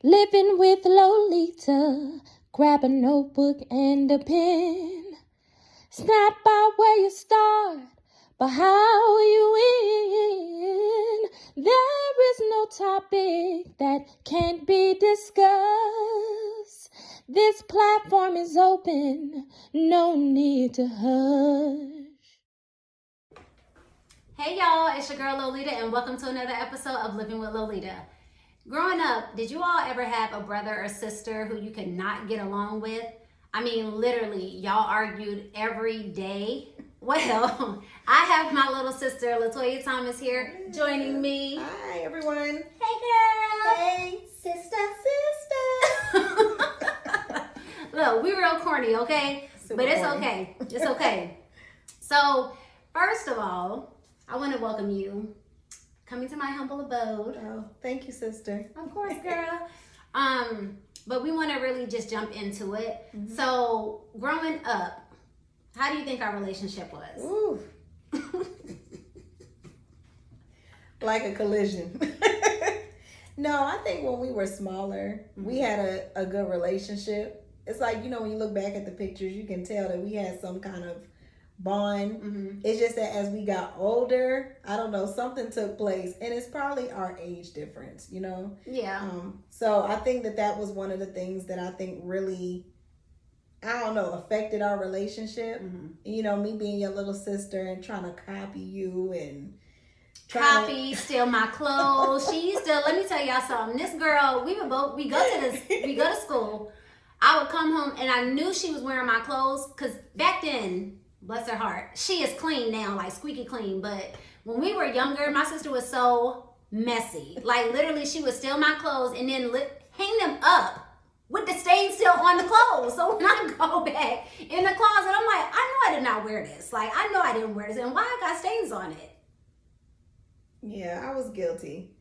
Living with Lolita, grab a notebook and a pen. It's not about where you start, but how you end. There is no topic that can't be discussed. This platform is open, no need to hush. Hey y'all, it's your girl Lolita and welcome to another episode of Living with Lolita. Growing up, did you all ever have a brother or sister who you could not get along with? I mean, literally, y'all argued every day. Well, I have my little sister LaToya Thomas here joining me. Hi everyone. Hey girl. Hey. Sister. Look, we real corny, okay? Super but it's corny. okay. It's okay. So, first of all, I want to welcome you coming to my humble abode. Oh, thank you, sister. Of course, girl. But we want to really just jump into it. Mm-hmm. So, growing up, how do you think our relationship was? Ooh. Like a collision. No, I think when we were smaller, we had a good relationship. It's like, when you look back at the pictures, you can tell that we had some kind of bond. Mm-hmm. It's just that as we got older, I don't know, something took place, and it's probably our age difference, Yeah. So I think that was one of the things that I think really, I don't know, affected our relationship. Mm-hmm. Me being your little sister and trying to copy you and steal my clothes. She used to, let me tell y'all something. This girl, we go to school. I would come home and I knew she was wearing my clothes because back then, bless her heart, she is clean now, like squeaky clean. But when we were younger, my sister was so messy. Like literally, she would steal my clothes and then hang them up with the stain still on the clothes. So when I go back in the closet, I'm like, I know I did not wear this. Like I know I didn't wear this, and why I got stains on it? Yeah, I was guilty.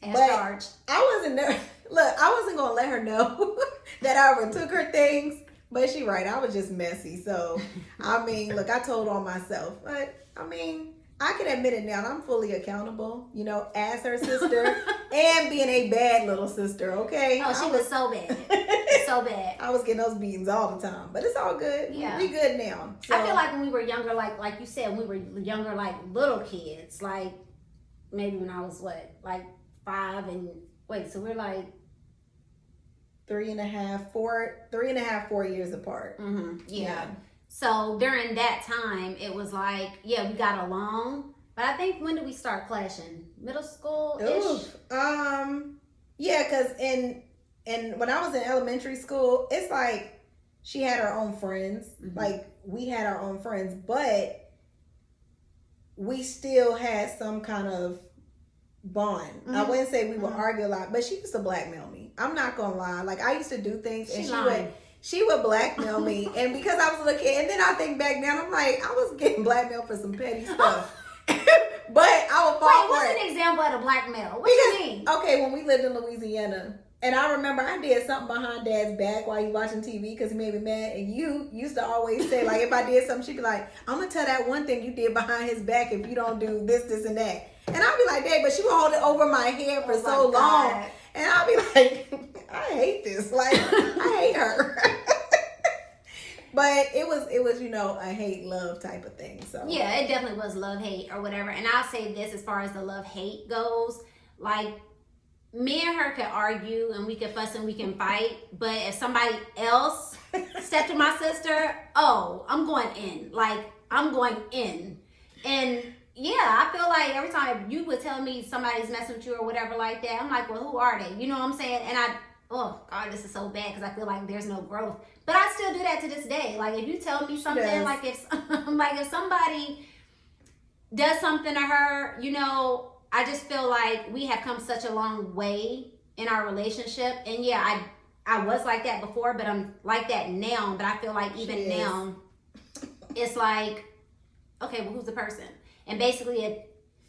As charged. I wasn't gonna let her know that I ever took her things. But she right, I was just messy. So, look, I told on myself. But, I can admit it now. I'm fully accountable, as her sister and being a bad little sister, okay? Oh, she was so bad. So bad. I was getting those beatings all the time. But it's all good. Yeah. We good now. So, I feel like when we were younger, like you said, we were younger, like little kids. Like, maybe when I was, 5 and... Wait, so we're like... 3.5, 4 years apart. Mm-hmm. Yeah. So during that time, it was like, yeah, we got along. But I think, when did we start clashing? Middle school-ish? Yeah, because when I was in elementary school, it's like she had her own friends. Mm-hmm. Like, we had our own friends, but we still had some kind of bond. Mm-hmm. I wouldn't say we would argue a lot, but she used to blackmail me. I'm not gonna lie. Like, I used to do things and she would blackmail me. And because I was a little kid, and then I think back now, I'm like, I was getting blackmailed for some petty stuff. But I would fall for it. What's an example of a blackmail? What do you mean? Okay, when we lived in Louisiana, and I remember I did something behind Dad's back while he watching TV because he made me mad. And you used to always say, like, if I did something, she'd be like, I'm going to tell that one thing you did behind his back if you don't do this, this, and that. And I'd be like, Dad, but she would hold it over my head for so long. And I'd be like, I hate this. Like, I hate her. But it was a hate-love type of thing. So yeah, it definitely was love-hate or whatever. And I'll say this as far as the love-hate goes. Like, me and her could argue and we could fuss and we can fight. But if somebody else stepped to my sister, I'm going in. Like, I'm going in. And yeah, I feel like every time you would tell me somebody's messing with you or whatever like that, I'm like, well, who are they? You know what I'm saying? And oh God, this is so bad because I feel like there's no growth. But I still do that to this day. Like, if you tell me something, like if somebody does something to her, I just feel like we have come such a long way in our relationship. And yeah, I was like that before, but I'm like that now. But I feel like even now, it's like, okay, well, who's the person? And basically,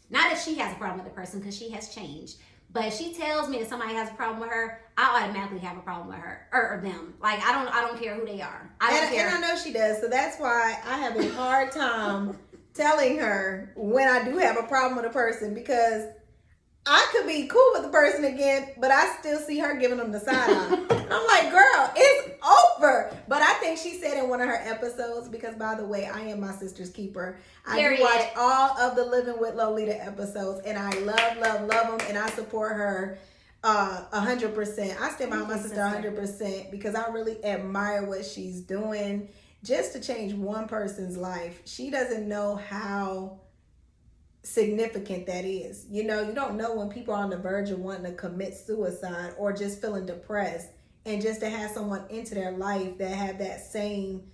not if she has a problem with the person, because she has changed. But if she tells me that somebody has a problem with her, I automatically have a problem with her or them. Like, I don't care who they are. I don't care. And I know she does. So that's why I have a hard time telling her when I do have a problem with a person, because I could be cool with the person again, but I still see her giving them the side eye. I'm like, girl, it's over. But I think she said in one of her episodes, because by the way, I am my sister's keeper. I do watch all of the Living with Lolita episodes, and I love them, and I support her 100%. I stand behind my sister 100% because I really admire what she's doing just to change one person's life. She doesn't know how significant that is. You know, you don't know when people are on the verge of wanting to commit suicide or just feeling depressed, and just to have someone into their life that have that same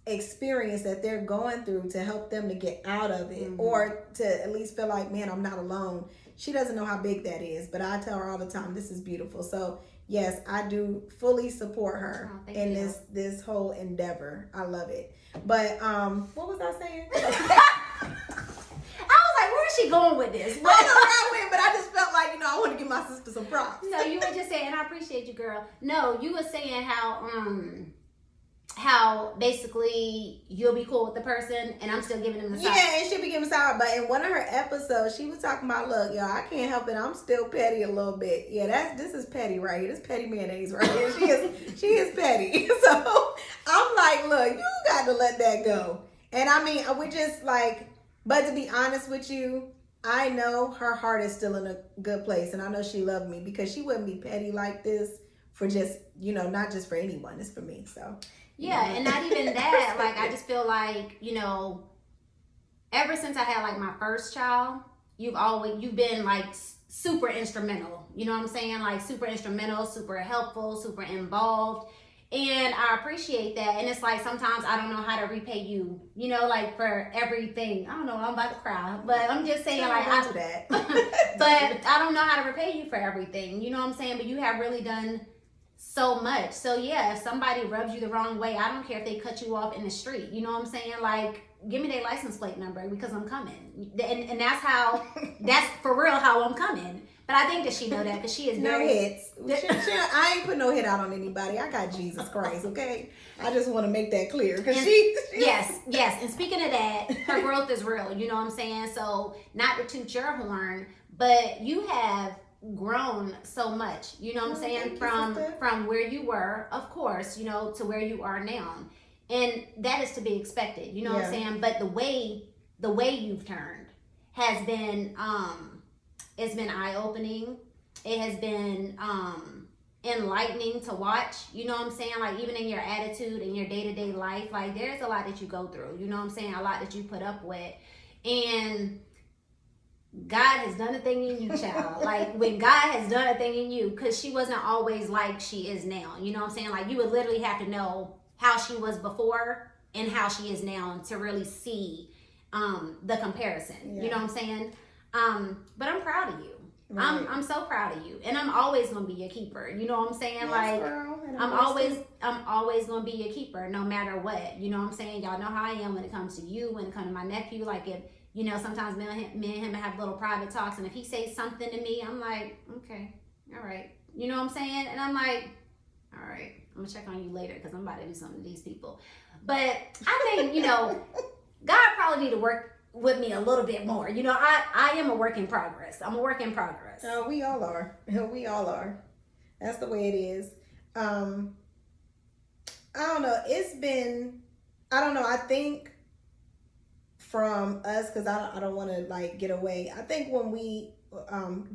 experience that they're going through to help them to get out of it, or to at least feel like, man, I'm not alone. She doesn't know how big that is, but I tell her all the time, this is beautiful. So yes, I do fully support her in this whole endeavor. I love it. But what was I saying? Where's she going with this? I don't know where I went, but I just felt like, you know, I want to give my sister some props. No, you were just saying, I appreciate you, girl. No, you were saying how basically you'll be cool with the person and I'm still giving them the side. Yeah, and she'll be giving side. But in one of her episodes, she was talking about, look, y'all, I can't help it. I'm still petty a little bit. Yeah, this is petty right here. This petty mayonnaise right here. She is petty. So I'm like, look, you got to let that go. And I mean, we just like, but to be honest with you, I know her heart is still in a good place. And I know she loved me, because she wouldn't be petty like this for just, you know, not just for anyone. It's for me. So yeah, and not even that. Like, I just feel like, you know, ever since I had like my first child, you've been like super instrumental. You know what I'm saying? Like super instrumental, super helpful, super involved. And I appreciate that. And it's like, sometimes I don't know how to repay you, you know, like for everything. I don't know, I'm about to cry, but I'm just saying, like, I do that. But I don't know how to repay you for everything. You know what I'm saying? But you have really done so much. So yeah, if somebody rubs you the wrong way, I don't care if they cut you off in the street. You know what I'm saying? like, give me their license plate number, because I'm coming. And that's for real how I'm coming. But I think that she know that, because she is no hits. I ain't put no hit out on anybody. I got Jesus Christ, okay? I just want to make that clear, because yes. And speaking of that, her growth is real. You know what I'm saying? So not to toot your horn, but you have grown so much. You know what I'm saying? From where you were, of course, you know, to where you are now, and that is to be expected. You know what I'm saying? But the way you've turned has been it's been eye-opening. It has been enlightening to watch. You know what I'm saying? Like, even in your attitude and your day-to-day life, like, there's a lot that you go through. You know what I'm saying? A lot that you put up with. And God has done a thing in you, child. Like, when God has done a thing in you, because she wasn't always like she is now. You know what I'm saying? Like, you would literally have to know how she was before and how she is now to really see the comparison. You know what I'm saying? But I'm proud of you. Right. I'm so proud of you, and I'm always gonna be your keeper. You know what I'm saying? Yes, like, girl, I'm always gonna be your keeper, no matter what. You know what I'm saying? Y'all know how I am when it comes to you, when it comes to my nephew. Like, if you know, sometimes me and him have little private talks, and if he says something to me, I'm like, okay, all right. You know what I'm saying? And I'm like, all right, I'm gonna check on you later, because I'm about to do something to these people. But I think, you know, God probably need to work with me a little bit more. You know, I am a work in progress. I'm a work in progress. Oh, we all are. We all are. That's the way it is. I don't know. It's been, I don't know. I think from us, because I don't want to like get away. I think when we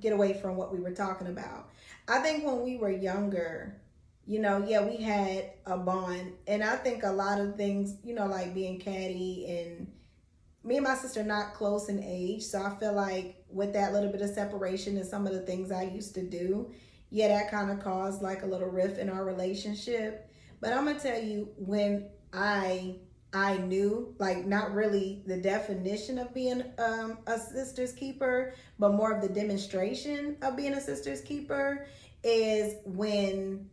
get away from what we were talking about, I think when we were younger, you know, yeah, we had a bond. And I think a lot of things, you know, like being catty, and me and my sister not close in age, so I feel like with that little bit of separation and some of the things I used to do, yeah, that kind of caused like a little rift in our relationship. But I'm gonna tell you, when I knew, like, not really the definition of being a sister's keeper, but more of the demonstration of being a sister's keeper, is when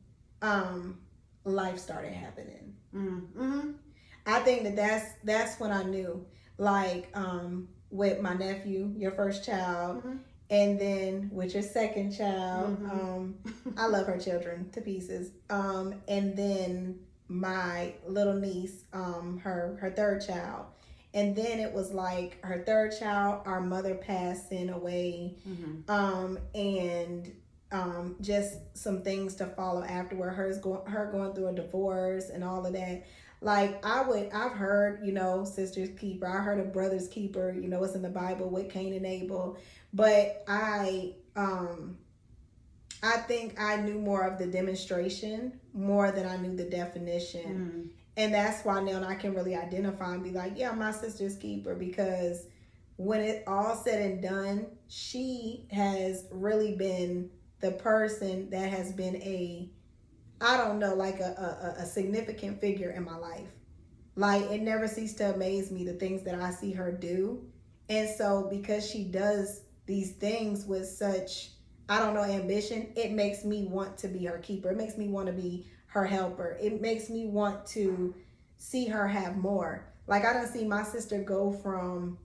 life started happening. Mm-hmm. I think that's when I knew. Like, with my nephew, your first child, and then with your second child, I love her children to pieces. And then my little niece, her third child. And then it was like her third child, our mother passing away, and just some things to follow afterward. Her going through a divorce and all of that. Like I've heard, sister's keeper. I heard of brother's keeper. It's in the Bible with Cain and Abel. But I think I knew more of the demonstration more than I knew the definition. And that's why now I can really identify and be like, yeah, my sister's keeper, because when it all said and done, she has really been the person that has been a significant figure in my life. Like, it never ceased to amaze me the things that I see her do. And so because she does these things with such, ambition, it makes me want to be her keeper. It makes me want to be her helper. It makes me want to see her have more. Like, I done see my sister go from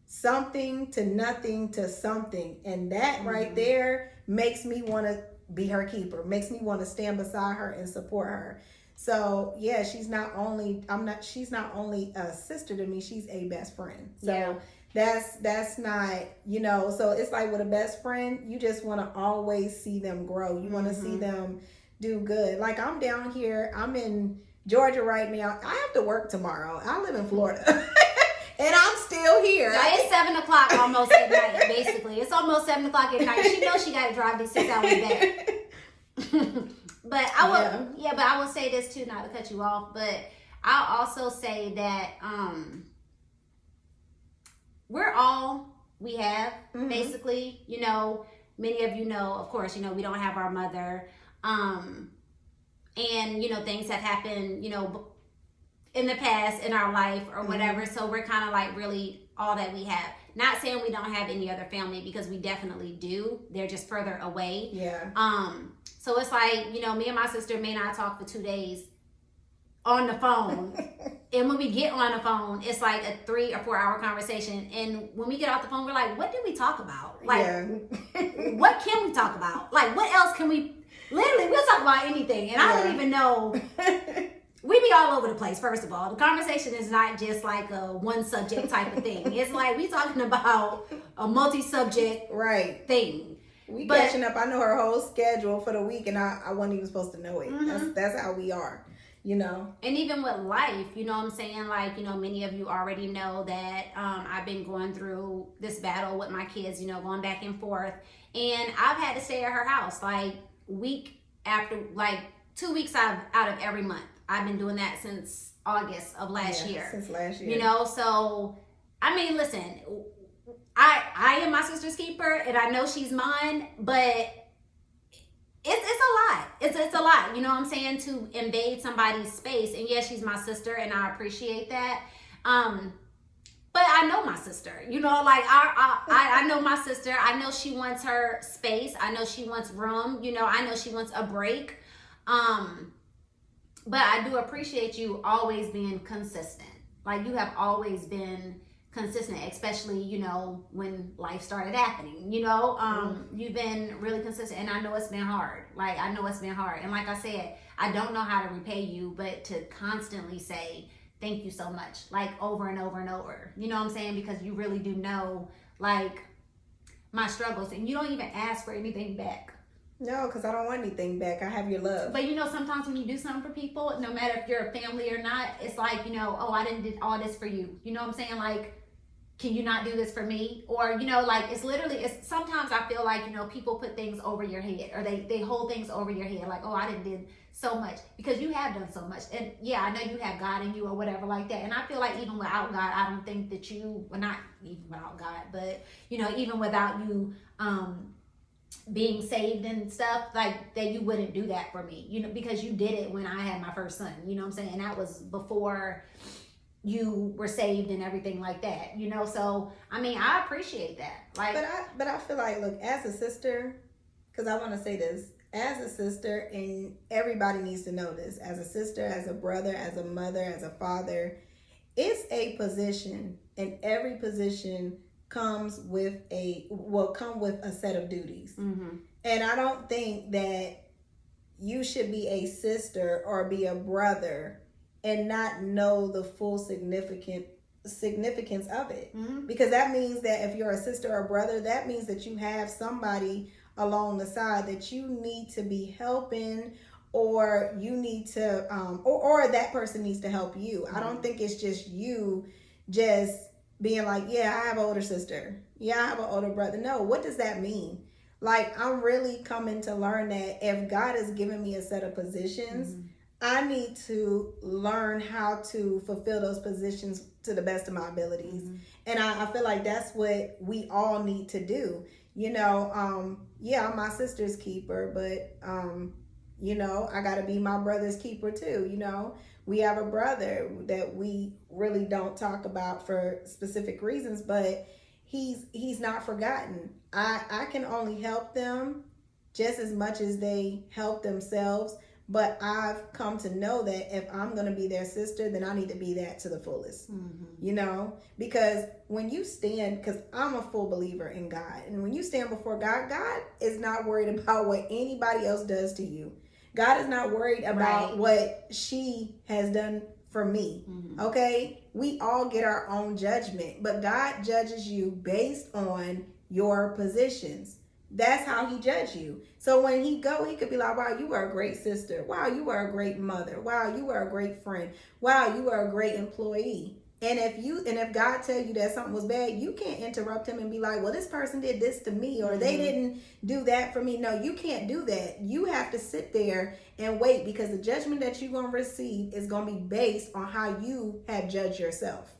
something to nothing to something. And that right there makes me want to be her keeper, makes me want to stand beside her and support her. So yeah, she's not only a sister to me, she's a best friend. So that's not, so it's like with a best friend, you just want to always see them grow. You want to see them do good. Like, I'm down here, I'm in Georgia right now. I have to work tomorrow. I live in Florida. And I'm still here. So it's 7 o'clock almost at night, basically. It's almost 7 o'clock at night. She knows she got to drive these 6 hours back. But I will say this too, not to cut you off, but I'll also say that we're all we have, basically. Many of you know, of course, we don't have our mother. And, things have happened, in the past in our life or whatever. So we're kind of like really all that we have. Not saying we don't have any other family, because we definitely do. They're just further away. Yeah. So it's like, me and my sister may not talk for 2 days on the phone. And when we get on the phone, it's like a 3 or 4 hour conversation. And when we get off the phone, we're like, what did we talk about? Like, what can we talk about? Like, what else can we, literally, we'll talk about anything. And I don't even know. We be all over the place, first of all. The conversation is not just like a one subject type of thing. It's like we talking about a multi-subject thing. We catching up. I know her whole schedule for the week, and I wasn't even supposed to know it. That's how we are, And even with life, what I'm saying? Like, many of you already know that I've been going through this battle with my kids, going back and forth. And I've had to stay at her house, like, week after, like, 2 weeks out of every month. I've been doing that since August of last year. Since last year. So, I mean, listen, I am my sister's keeper, and I know she's mine, but it's a lot. It's a lot, what I'm saying, to invade somebody's space. And yes, she's my sister, and I appreciate that. But I know my sister, like I know my sister. I know she wants her space. I know she wants room. I know she wants a break. But I do appreciate you always being consistent. Like, you have always been consistent, especially, when life started happening, you've been really consistent, and I know it's been hard. And like I said, I don't know how to repay you, but to constantly say, thank you so much, like, over and over and over, you know what I'm saying? Because you really do know, like, my struggles, and you don't even ask for anything back. No, because I don't want anything back. I have your love. But sometimes when you do something for people, no matter if you're a family or not, it's like, oh, I didn't do all this for you. You know what I'm saying? Like, can you not do this for me? Or, like, it's sometimes I feel like, people put things over your head, or they hold things over your head. Like, oh, I did so much, because you have done so much. And yeah, I know you have God in you or whatever like that. And I feel like even without God, I don't think that not even without God, but, even without you, being saved and stuff, like, that you wouldn't do that for me, because you did it when I had my first son, you know what I'm saying? And that was before you were saved and everything like that, so I mean, I appreciate that. Like, but I feel like, look, as a sister, because I want to say this, as a sister, and everybody needs to know this, as a sister, as a brother, as a mother, as a father, it's a position, and every position will come with a set of duties. And I don't think that you should be a sister or be a brother and not know the full significance significance of it. Mm-hmm. Because that means that if you're a sister or brother, that means that you have somebody along the side that you need to be helping, or you need to or that person needs to help you. I don't think it's just you just being like, yeah, I have an older sister, yeah, I have an older brother. No, what does that mean? Like, I'm really coming to learn that if God has given me a set of positions, I need to learn how to fulfill those positions to the best of my abilities. And I feel like that's what we all need to do. You know, yeah, I'm my sister's keeper, but you know, I gotta be my brother's keeper too. You know, we have a brother that we really don't talk about for specific reasons, but he's not forgotten. I can only help them just as much as they help themselves, but I've come to know that if I'm going to be their sister, then I need to be that to the fullest. You know, because when you stand, because I'm a full believer in God, and when you stand before God, God is not worried about what anybody else does to you. God is not worried about what she has done for me. Okay, we all get our own judgment, but God judges you based on your positions. That's how he judges you. So when he could be like, wow, you were a great sister. Wow, you were a great mother. Wow, you were a great friend. Wow, you were a great employee. And if God tell you that something was bad, you can't interrupt him and be like, well, this person did this to me, or they didn't do that for me. No, you can't do that. You have to sit there and wait, because the judgment that you're going to receive is going to be based on how you have judged yourself.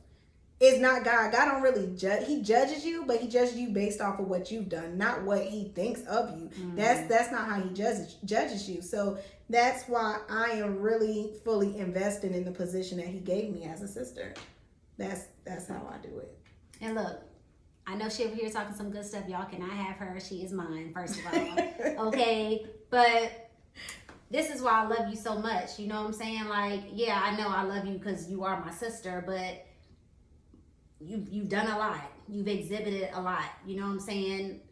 It's not God. God don't really judge. He judges you, but he judges you based off of what you've done, not what he thinks of you. That's not how he judges you. So that's why I am really fully invested in the position that he gave me as a sister. That's how I do it. And look, I know she over here talking some good stuff. Y'all cannot have her. She is mine, first of all. Okay? But this is why I love you so much. You know what I'm saying? Like, yeah, I know I love you because you are my sister, but you've done a lot. You've exhibited a lot. You know what I'm saying?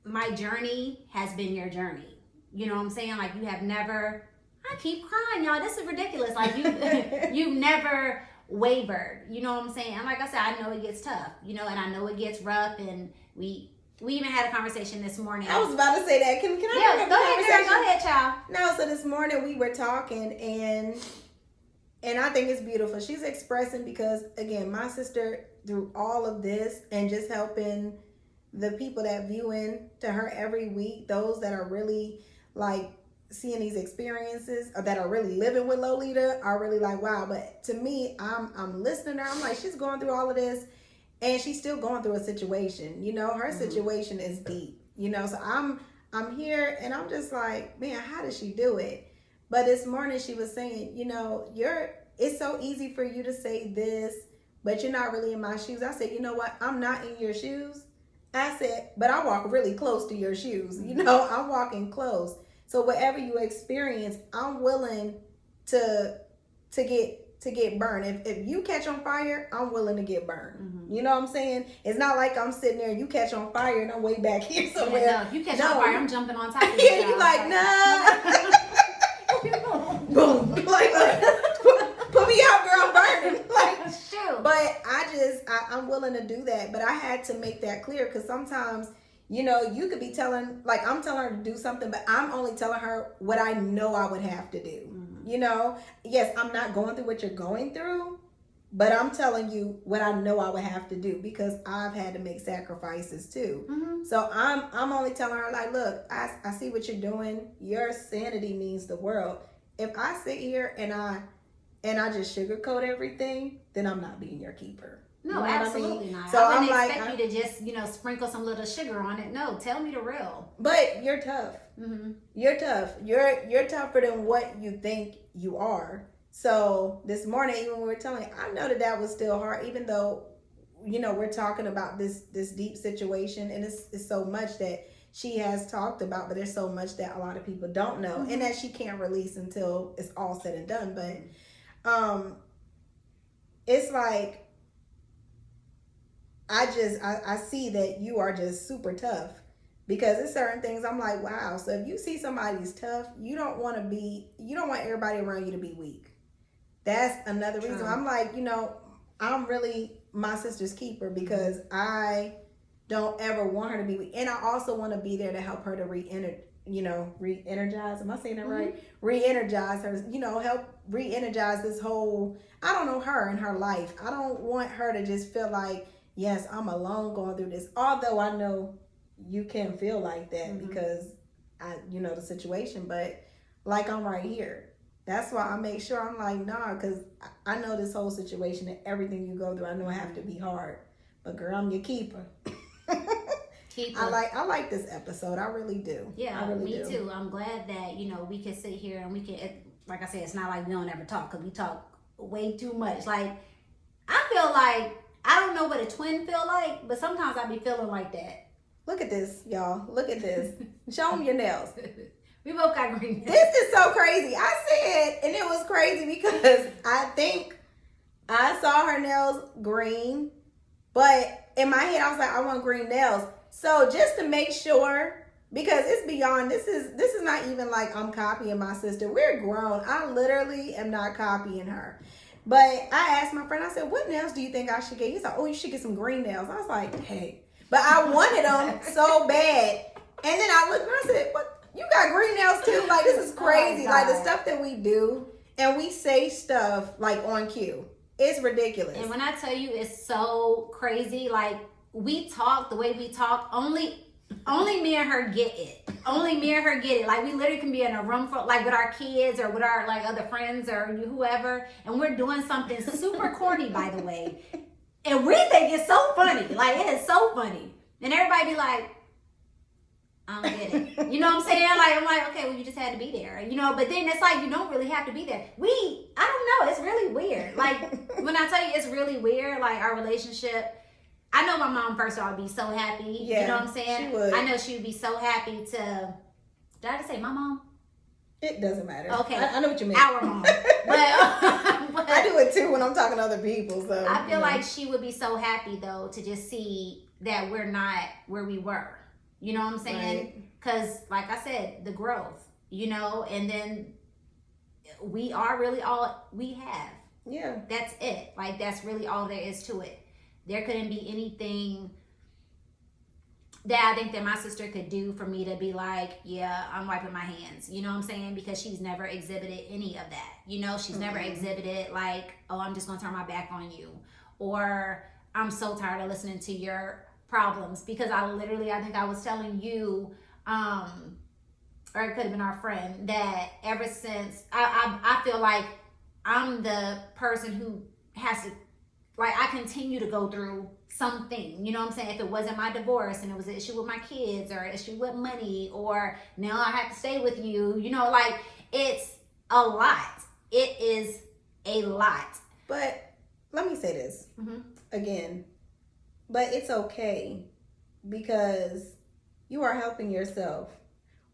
My journey has been your journey. You know what I'm saying? Like, you have never... I keep crying, y'all. This is ridiculous. Like, you've never wavered. You know what I'm saying? And like I said, I know it gets tough. You know, and I know it gets rough. And we even had a conversation this morning. I was about to say that. Can I bring up go ahead, girl. Go ahead, child. No, so this morning we were talking, and I think it's beautiful. She's expressing, because again, my sister, through all of this and just helping the people that view in to her every week, those that are really like seeing these experiences, or that are really living with Lolita, are really like, wow. But to me, I'm listening to her. I'm like, she's going through all of this, and she's still going through a situation. You know, her situation is deep. You know, so I'm here, and I'm just like, man, how does she do it? But this morning she was saying, you know, it's so easy for you to say this, but you're not really in my shoes. I said, you know what? I'm not in your shoes. I said, but I walk really close to your shoes. You know, I'm walking close. So whatever you experience, I'm willing to get burned. If you catch on fire, I'm willing to get burned. You know what I'm saying? It's not like I'm sitting there and you catch on fire and I'm way back here somewhere. Yeah, no, if you catch on fire, I'm jumping on top of you. Yeah, you like, nah. Boom. Like, put me out, girl, I'm burning. Like, shoot. But I'm willing to do that. But I had to make that clear, because sometimes, you know, you could be telling, like, I'm telling her to do something, but I'm only telling her what I know I would have to do. You know, yes, I'm not going through what you're going through, but I'm telling you what I know I would have to do, because I've had to make sacrifices too. So I'm only telling her, like, look, I see what you're doing. Your sanity means the world. If I sit here and I just sugarcoat everything, then I'm not being your keeper. No, you know absolutely not. So I wouldn't expect you to just, you know, sprinkle some little sugar on it. No, tell me the real. But you're tough. You're tough. You're tougher than what you think you are. So this morning, even when we were telling, I know that was still hard, even though, you know, we're talking about this deep situation, and it's so much that she has talked about, but there's so much that a lot of people don't know, and that she can't release until it's all said and done. But it's like, I see that you are just super tough, because it's certain things I'm like, wow. So if you see somebody's tough, you don't want everybody around you to be weak. that's another reason. True. I'm like, I'm really my sister's keeper because I don't ever want her to be, and I also want to be there to help her to re-energize. Am I saying that right? Re-energize her, help re-energize this whole, I don't know, her and her life. I don't want her to just feel like, yes, I'm alone going through this. Although I know you can feel like that because the situation, but like I'm right here. That's why I make sure I'm like, nah, because I know this whole situation and everything you go through, I know I have to be hard. But girl, I'm your keeper. I like this episode. I really do. Yeah, I really me do. too. I'm glad that we can sit here and we can, like I said, it's not like we don't ever talk because we talk way too much. Like I feel like I don't know what a twin feel like, but sometimes I be feeling like that. Look at this, y'all. Look at this. Show them your nails. We both got green nails. This is so crazy. I said, and it was crazy because I think I saw her nails green, but in my head I was like, I want green nails. So just to make sure, because it's beyond, this is not even like I'm copying my sister. We're grown. I literally am not copying her. But I asked my friend, I said, what nails do you think I should get? He's like, oh, you should get some green nails. I was like, hey. But I wanted them so bad. And then I looked and I said, what? You got green nails too? Like, this is crazy. Like, the stuff that we do, and we say stuff like on cue. It's ridiculous. And when I tell you it's so crazy, like, we talk the way we talk, only me and her get it. Only me and her get it. Like, we literally can be in a room for, like, with our kids or with our, like, other friends or whoever, and we're doing something super corny, by the way. And we think it's so funny. Like, it is so funny. And everybody be like, I don't get it. You know what I'm saying? Like, I'm like, okay, well, you just had to be there. But then it's like, you don't really have to be there. I don't know. It's really weird. Like, when I tell you it's really weird, like, our relationship, I know my mom, first of all, would be so happy. Yeah, you know what I'm saying? she would. I know she would be so happy to, did I just say my mom? It doesn't matter. Okay. I know what you mean. Our mom. but I do it too when I'm talking to other people. So I feel like she would be so happy, though, to just see that we're not where we were. You know what I'm saying? Because, like I said, the growth, and then we are really all we have. Yeah. That's it. Like, that's really all there is to it. There couldn't be anything that I think that my sister could do for me to be like, yeah, I'm wiping my hands. You know what I'm saying? Because she's never exhibited any of that. She's never exhibited like, oh, I'm just going to turn my back on you. Or I'm so tired of listening to your problems. Because I think I was telling you, or it could have been our friend, that ever since I feel like I'm the person who has to, like, I continue to go through something, you know what I'm saying? If it wasn't my divorce and it was an issue with my kids or an issue with money, or now I have to stay with you, like, it's a lot. It is a lot. But let me say this again, but it's okay because you are helping yourself.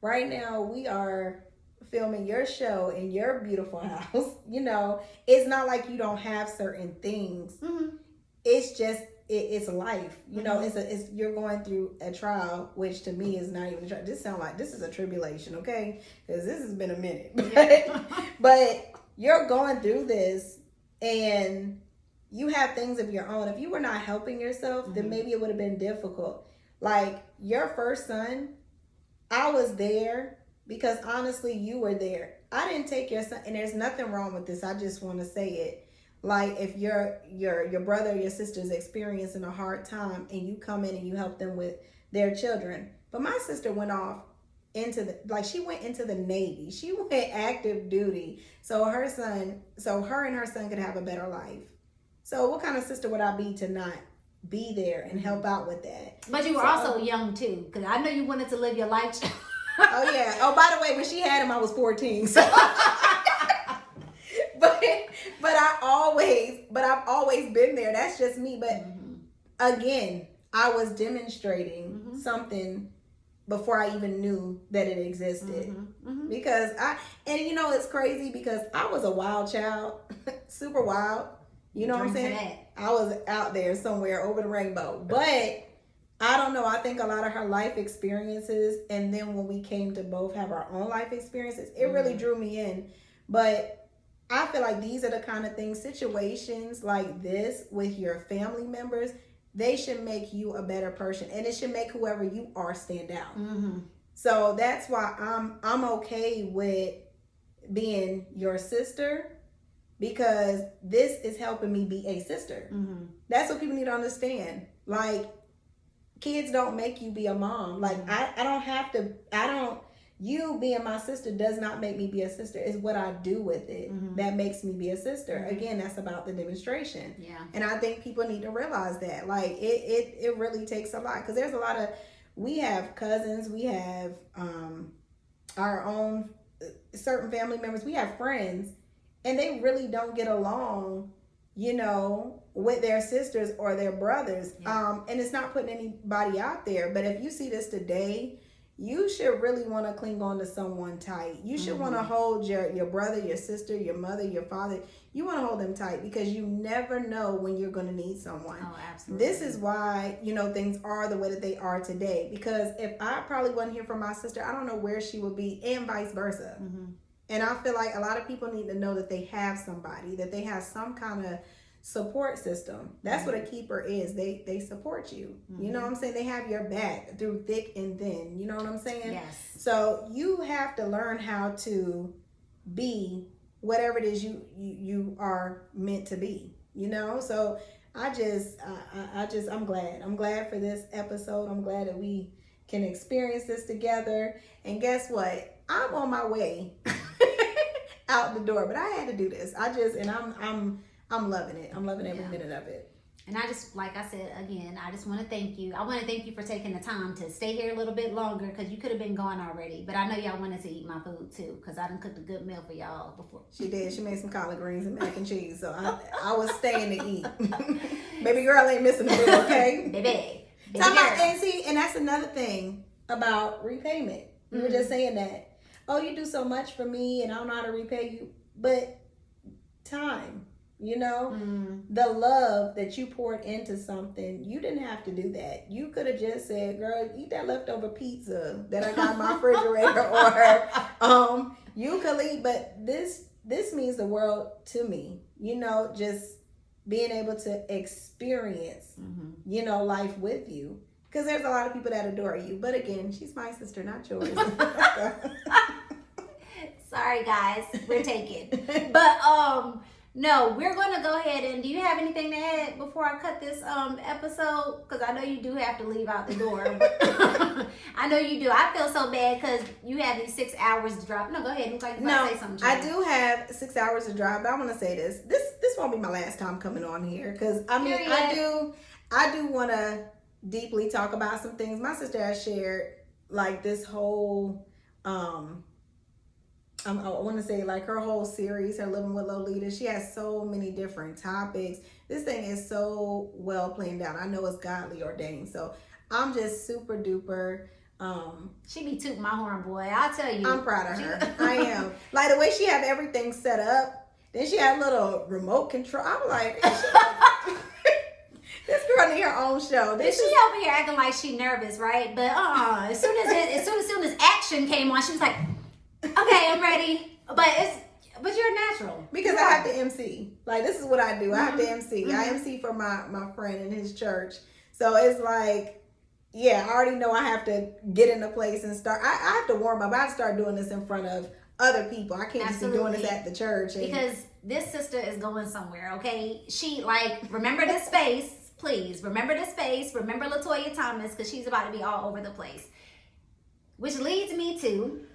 Right now, we are filming your show in your beautiful house. It's not like you don't have certain things. It's just it's life. It's you're going through a trial, which to me is not even a trial. This sounds like this is a tribulation, okay? Because this has been a minute. But you're going through this, and you have things of your own. If you were not helping yourself, then maybe it would have been difficult. Like your first son, I was there because honestly, you were there. I didn't take your son, and there's nothing wrong with this. I just want to say it. Like, if your brother or your sister is experiencing a hard time and you come in and you help them with their children. But my sister went off she went into the Navy. She went active duty. So her and her son could have a better life. So what kind of sister would I be to not be there and help out with that? But you were also young too, because I know you wanted to live your life. Oh yeah. Oh, by the way, when she had him, I was 14. So but I've always been there. That's just me. But again, I was demonstrating something before I even knew that it existed. Because it's crazy because I was a wild child, super wild. You know what I'm saying? I was out there somewhere over the rainbow. But I don't know. I think a lot of her life experiences, and then when we came to both have our own life experiences, it really drew me in. But I feel like these are the kind of things, situations like this with your family members, they should make you a better person, and it should make whoever you are stand out. Mm-hmm. So that's why I'm okay with being your sister, because this is helping me be a sister. Mm-hmm. That's what people need to understand. Like, kids don't make you be a mom. Like, I don't have to, you being my sister does not make me be a sister. It's what I do with it that makes me be a sister. Again, that's about the demonstration. Yeah. And I think people need to realize that. Like, it really takes a lot. Because there's a lot of, we have cousins, we have our own certain family members, we have friends, and they really don't get along, you know, with their sisters or their brothers. Yeah. And it's not putting anybody out there, but if you see this today, you should really want to cling on to someone tight. You should want to hold your brother, your sister, your mother, your father. You want to hold them tight, because you never know when you're going to need someone. Oh, absolutely. This is why, you know, things are the way that they are today. Because if I probably wasn't here for my sister, I don't know where she would be, and vice versa. And I feel like a lot of people need to know that they have somebody, that they have some kind of support system. That's what a keeper is. They support you. You know what I'm saying? They have your back through thick and thin. You know what I'm saying? Yes. So you have to learn how to be whatever it is you are meant to be. You know? So I'm glad. I'm glad for this episode. I'm glad that we can experience this together. And guess what? I'm on my way out the door, but I had to do this. I'm loving it. I'm loving every minute of it. And I just, like I said, again, I just want to thank you. I want to thank you for taking the time to stay here a little bit longer, because you could have been gone already. But I know y'all wanted to eat my food too, because I done cooked a good meal for y'all before. She did. She made some collard greens and mac and cheese. So I was staying to eat. Baby girl ain't missing a meal, okay? Baby and that's another thing about repayment. We were just saying that. Oh, you do so much for me and I don't know how to repay you. But time. You know, the love that you poured into something, you didn't have to do that. You could have just said, girl, eat that leftover pizza that I got in my refrigerator, or you could leave. But this means the world to me, you know, just being able to experience, you know, life with you. Because there's a lot of people that adore you. But again, she's my sister, not yours. Sorry, guys. We're taken. But, no, we're going to go ahead and, do you have anything to add before I cut this episode? Because I know you do have to leave out the door. I know you do. I feel so bad because you have these 6 hours to drive. No, go ahead. Look like you want to say something. I do have 6 hours to drive, but I want to say this. This won't be my last time coming on here, because I mean, I do want to deeply talk about some things. My sister has shared like this whole I want to say like her whole series, her Living with Lolita. She has so many different topics. This thing is so well planned out. I know it's godly ordained. So I'm just super duper. She be tooting my horn, boy. I'll tell you. I'm proud of her. I am. Like the way she have everything set up. Then she had a little remote control. I'm like, this girl need her own show. She over here acting like she nervous, right? But as soon as action came on, she was like, okay, I'm ready. But you're natural. Because I have to MC. Like, this is what I do. I have to MC. I MC for my friend in his church. So it's like, yeah, I already know I have to get into place and start. I have to warm up. I have to start doing this in front of other people. I can't just be doing this at the church. Because this sister is going somewhere, okay? She, remember this space, please. Remember this space. Remember LaToya Thomas, because she's about to be all over the place. Which leads me to...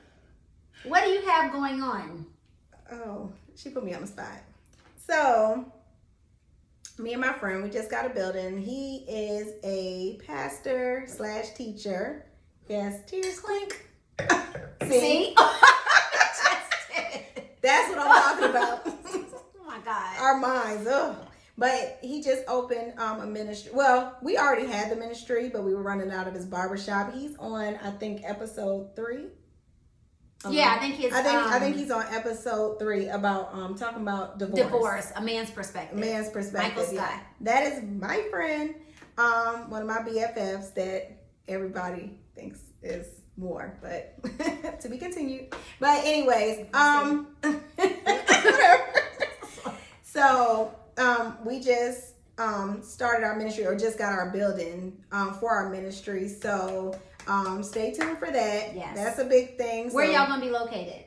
what do you have going on? Oh, she put me on the spot. So, me and my friend, we just got a building. He is a pastor / teacher. Yes, tears clink. See? That's what I'm talking about. Oh my God. Our minds. Ugh. But he just opened a ministry. Well, we already had the ministry, but we were running out of his barbershop. He's on, I think, episode 3. Yeah, I think he's. I think he's on episode 3 about talking about divorce. A man's perspective. Michael Scott. Yeah. That is my friend, one of my BFFs that everybody thinks is more, but to be continued. But anyways, whatever. So we just started our ministry, or just got our building for our ministry. So stay tuned for that. Yes. That's a big thing. Where so, y'all gonna be located?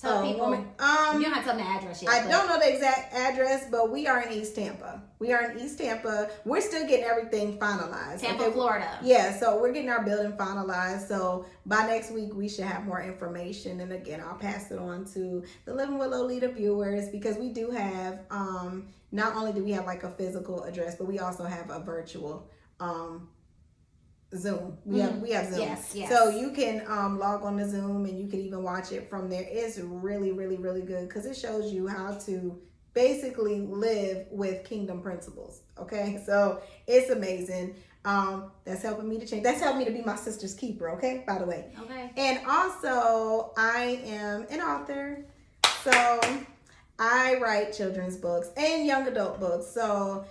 Tell people. You don't have to tell me the address yet. I don't know the exact address, but we are in East Tampa. We're still getting everything finalized. Tampa, Florida. Yeah, so we're getting our building finalized. So by next week, we should have more information. And again, I'll pass it on to the Living with Lolita viewers, because we do have, not only do we have like a physical address, but we also have a virtual Zoom. We have Zoom. Yes. So you can log on to Zoom, and you can even watch it from there. It's really, really, really good, because it shows you how to basically live with kingdom principles. Okay, so it's amazing. That's helping me to change. That's helped me to be my sister's keeper. Okay, by the way. Okay. And also, I am an author, so I write children's books and young adult books. So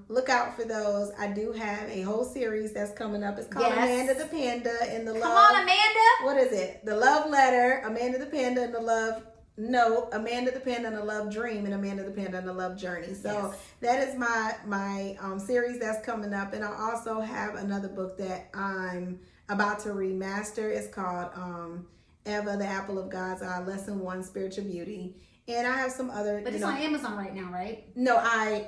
look out for those. I do have a whole series that's coming up. It's called Amanda the Panda and the Love. Come on, Amanda. What is it? The Love Letter, Amanda the Panda and the Love Note, Amanda the Panda and the Love Dream, and Amanda the Panda and the Love Journey. So that is my series that's coming up. And I also have another book that I'm about to remaster. It's called Eva, the Apple of God's Eye, Lesson 1, Spiritual Beauty. And I have some other. But it's on Amazon right now, right? No, I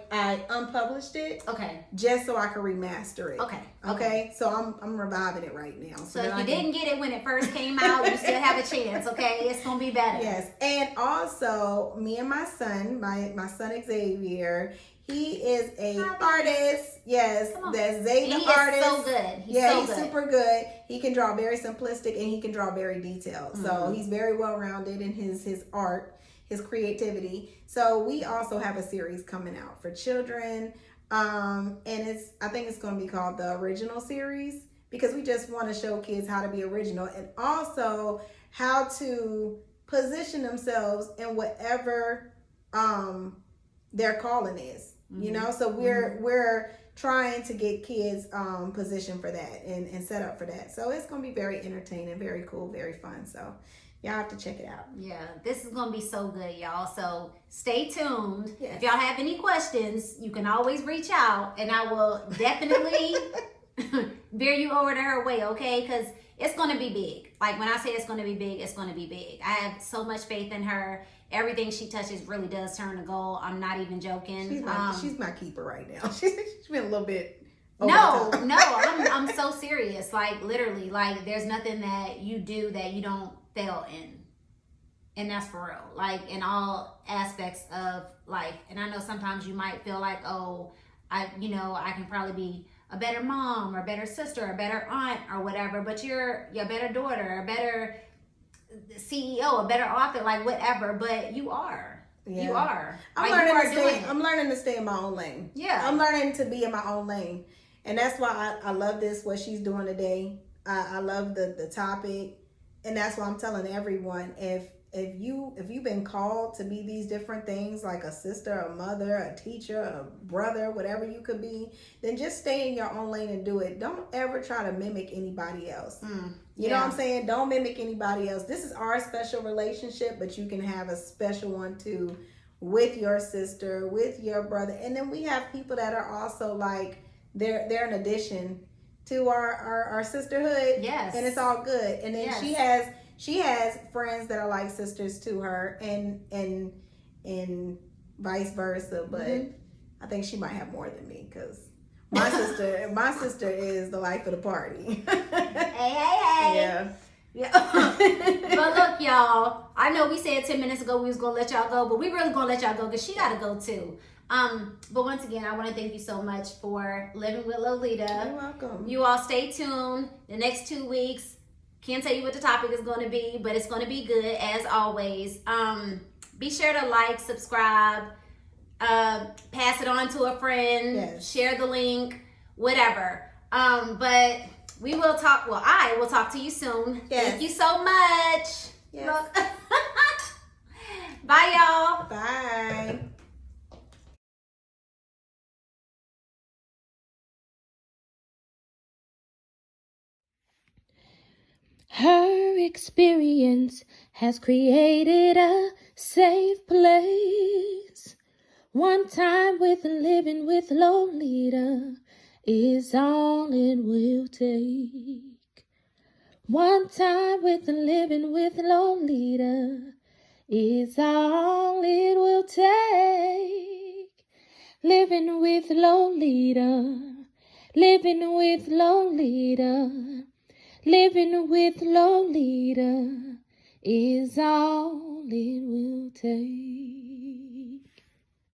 unpublished it. Okay. Just so I could remaster it. Okay. So I'm reviving it right now. So if you didn't get it when it first came out, you still have a chance. Okay, it's gonna be better. Yes, and also me and my son, my son Xavier. He is a artist. Yes, that's Zay the artist. He is so good. He's super good. He can draw very simplistic, and he can draw very detailed. Mm-hmm. So he's very well rounded in his art, his creativity. So we also have a series coming out for children, and I think it's going to be called the Original Series, because we just want to show kids how to be original, and also how to position themselves in whatever their calling is. Mm-hmm. You know, so we're trying to get kids positioned for that and set up for that. So it's going to be very entertaining, very cool, very fun. So y'all have to check it out. Yeah, this is going to be so good, y'all. So stay tuned. Yes. If y'all have any questions, you can always reach out, and I will definitely bear you over to her way, okay? Because it's going to be big. Like, when I say it's going to be big, it's going to be big. I have so much faith in her. Everything she touches really does turn to gold. I'm not even joking. She's my keeper right now. She's been a little bit No, I'm so serious. Like, literally, like, there's nothing that you do that you don't fail in. And that's for real. Like, in all aspects of life. And I know sometimes you might feel like, oh, I can probably be a better mom or a better sister or a better aunt or whatever, but you're a better daughter, a better CEO, a better author, like whatever, but you are. Yeah. You are. I'm learning to stay in my own lane. Yeah. I'm learning to be in my own lane. And that's why I love what she's doing today. I love the topic. And that's why I'm telling everyone, if you've been called to be these different things, like a sister, a mother, a teacher, a brother, whatever you could be, then just stay in your own lane and do it. Don't ever try to mimic anybody else. You know what I'm saying? Don't mimic anybody else. This is our special relationship, but you can have a special one too with your sister, with your brother. And then we have people that are also like, they're an addition to our sisterhood. Yes. And it's all good. And then she has friends that are like sisters to her, and vice versa. But I think she might have more than me, because my sister is the life of the party. Hey. Yeah. But look, y'all, I know we said 10 minutes ago we was gonna let y'all go, but we really gonna let y'all go because she gotta go too. But once again, I want to thank you so much for living with Lolita. You're welcome. You all stay tuned. The next 2 weeks, can't tell you what the topic is going to be, but it's going to be good as always. Be sure to like, subscribe, pass it on to a friend, share the link, whatever. But we will talk. Well, I will talk to you soon. Yes. Thank you so much. Yes. Bye, y'all. Bye. Her experience has created a safe place One time with living with Lolita is all it will take. One time with living with Lolita is all it will take. Living with Lolita, living with Lolita, living with Lolita is all it will take.